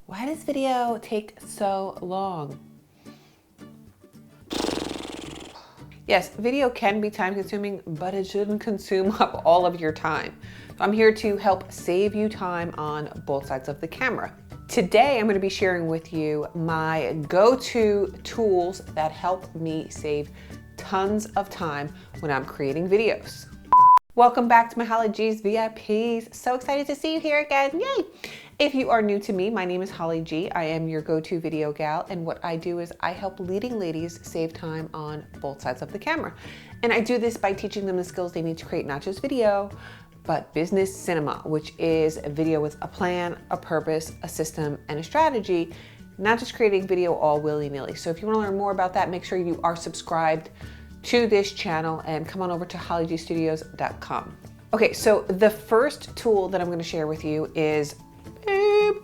Why does video take so long? Yes, video can be time consuming, but it shouldn't consume up all of your time. So I'm here to help save you time on both sides of the camera. Today, I'm going to be sharing with you my go-to tools that help me save tons of time when I'm creating videos. Welcome back to my Holly G's VIPs. So excited to see you here again. Yay! If you are new to me, my name is Holly G. I am your go-to video gal, and what I do is I help leading ladies save time on both sides of the camera. And I do this by teaching them the skills they need to create not just video, but business cinema, which is a video with a plan, a purpose, a system, and a strategy, not just creating video all willy-nilly. So if you want to learn more about that, make sure you are subscribed to this channel and come on over to hollygstudios.com. Okay, so the first tool that I'm going to share with you is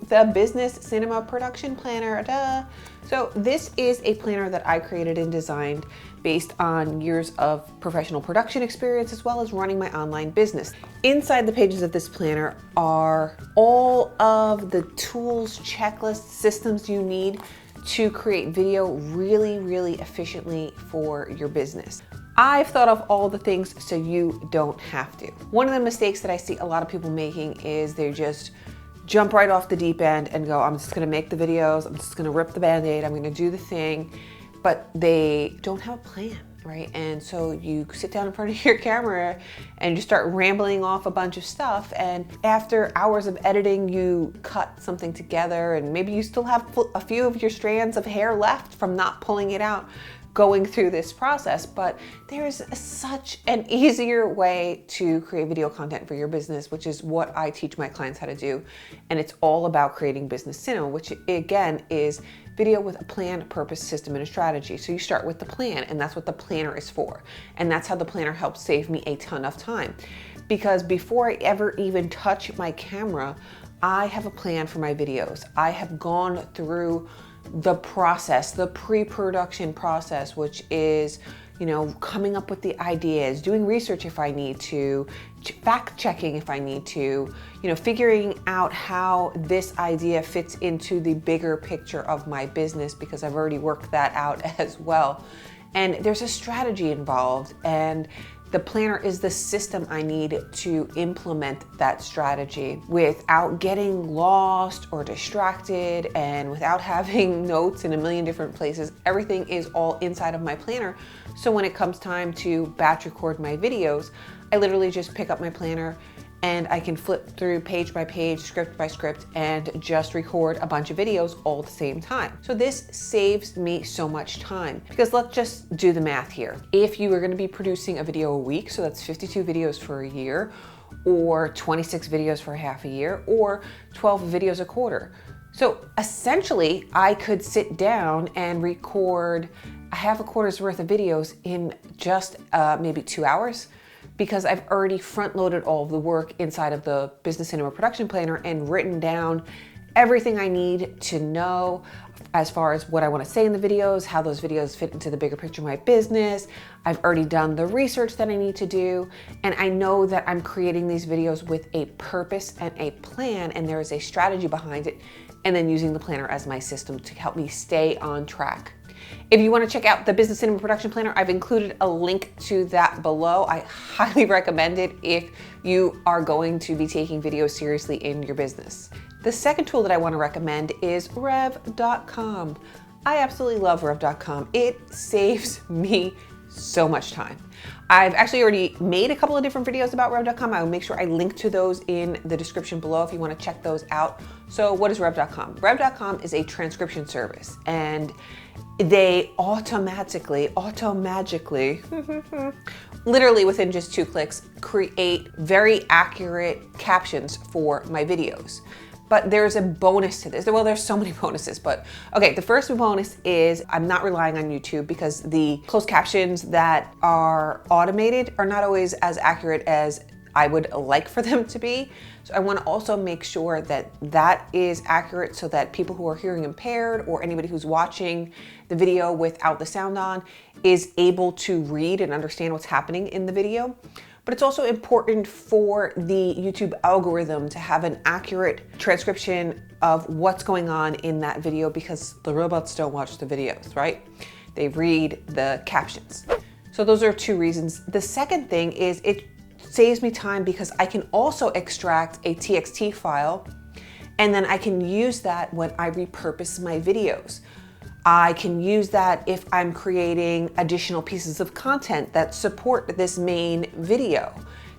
the Business Cinema Production Planner. Duh. So this is a planner that I created and designed based on years of professional production experience as well as running my online business. Inside the pages of this planner are all of the tools, checklists, systems you need to create video really efficiently for your business. I've thought of all the things so you don't have to. One of the mistakes that I see a lot of people making is they just jump right off the deep end and go, I'm just gonna make the videos, I'm just gonna rip the Band-Aid, I'm gonna do the thing, but they don't have a plan, right? And so you sit down in front of your camera and you start rambling off a bunch of stuff, and after hours of editing, you cut something together and maybe you still have a few of your strands of hair left from not pulling it out going through this process, but there's such an easier way to create video content for your business, which is what I teach my clients how to do. And it's all about creating business cinema, which again is video with a plan, purpose, system, and a strategy. So you start with the plan, and that's what the planner is for. And that's how the planner helps save me a ton of time. Because before I ever even touch my camera, I have a plan for my videos. I have gone through the process, the pre-production process, which is, coming up with the ideas, doing research if I need to, fact checking if I need to, figuring out how this idea fits into the bigger picture of my business, because I've already worked that out as well. And there's a strategy involved, and the planner is the system I need to implement that strategy without getting lost or distracted and without having notes in a million different places. Everything is all inside of my planner. So when it comes time to batch record my videos, I literally just pick up my planner and I can flip through page by page, script by script, and just record a bunch of videos all at the same time. So this saves me so much time, because let's just do the math here. If you are gonna be producing a video a week, so that's 52 videos for a year, or 26 videos for half a year, or 12 videos a quarter. So essentially, I could sit down and record a half a quarter's worth of videos in just maybe 2 hours, because I've already front-loaded all of the work inside of the Business Cinema Production Planner and written down everything I need to know as far as what I want to say in the videos, how those videos fit into the bigger picture of my business. I've already done the research that I need to do, and I know that I'm creating these videos with a purpose and a plan, and there is a strategy behind it, and then using the planner as my system to help me stay on track. If you want to check out the Business Cinema Production Planner, I've included a link to that below. I highly recommend it if you are going to be taking video seriously in your business. The second tool that I want to recommend is Revcom. I absolutely love Revcom. It saves me so much time. I've actually already made a couple of different videos about Revcom. I will make sure I link to those in the description below if you want to check those out. So what is Revcom? Revcom is a transcription service, and they automagically, literally within just 2 clicks, create very accurate captions for my videos. But there's a bonus to this. Well, there's so many bonuses, but okay, the first bonus is I'm not relying on YouTube, because the closed captions that are automated are not always as accurate as I would like for them to be. So I want to also make sure that that is accurate, so that people who are hearing impaired or anybody who's watching the video without the sound on is able to read and understand what's happening in the video. but it's also important for the YouTube algorithm to have an accurate transcription of what's going on in that video, because the robots don't watch the videos, right? They read the captions. So those are 2 reasons. The second thing is it saves me time because I can also extract a TXT file, and then I can use that when I repurpose my videos. I can use that if I'm creating additional pieces of content that support this main video.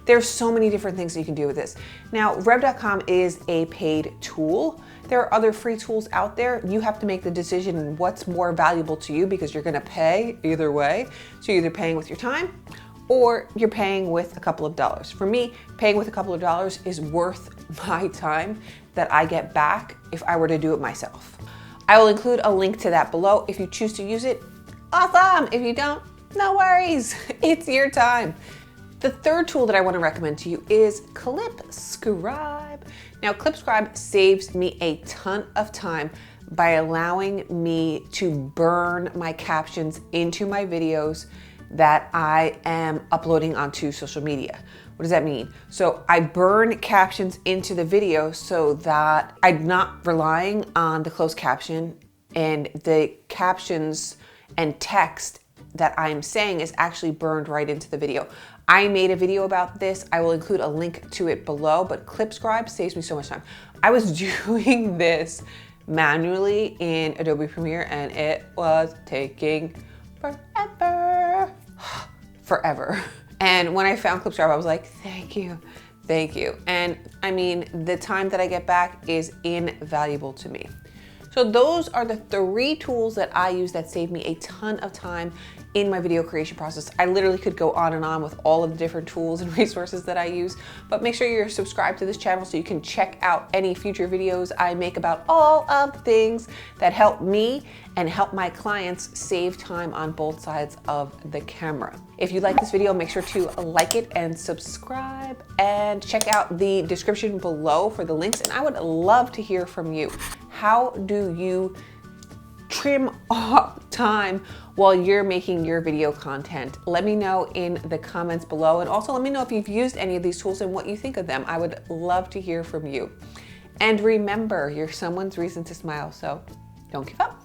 There's so many different things that you can do with this. Now, Revcom is a paid tool. There are other free tools out there. You have to make the decision what's more valuable to you, because you're gonna pay either way. So you're either paying with your time or you're paying with a couple of dollars. For me, paying with a couple of dollars is worth my time that I get back if I were to do it myself. I will include a link to that below. If you choose to use it, awesome. If you don't, no worries. It's your time. The third tool that I want to recommend to you is ClipScribe. Now, ClipScribe saves me a ton of time by allowing me to burn my captions into my videos that I am uploading onto social media. What does that mean? So I burn captions into the video so that I'm not relying on the closed caption, and the captions and text that I'm saying is actually burned right into the video. I made a video about this. I will include a link to it below, but ClipScribe saves me so much time. I was doing this manually in Adobe Premiere and it was taking forever. And when I found ClipScribe, I was like, thank you, thank you. And I mean, the time that I get back is invaluable to me. So those are the 3 tools that I use that save me a ton of time in my video creation process. I literally could go on and on with all of the different tools and resources that I use, but make sure you're subscribed to this channel so you can check out any future videos I make about all of the things that help me and help my clients save time on both sides of the camera. If you like this video, make sure to like it and subscribe, and check out the description below for the links. And I would love to hear from you. How do you trim off time while you're making your video content? Let me know in the comments below, and also let me know if you've used any of these tools and what you think of them. I would love to hear from you. And remember, you're someone's reason to smile, so don't give up.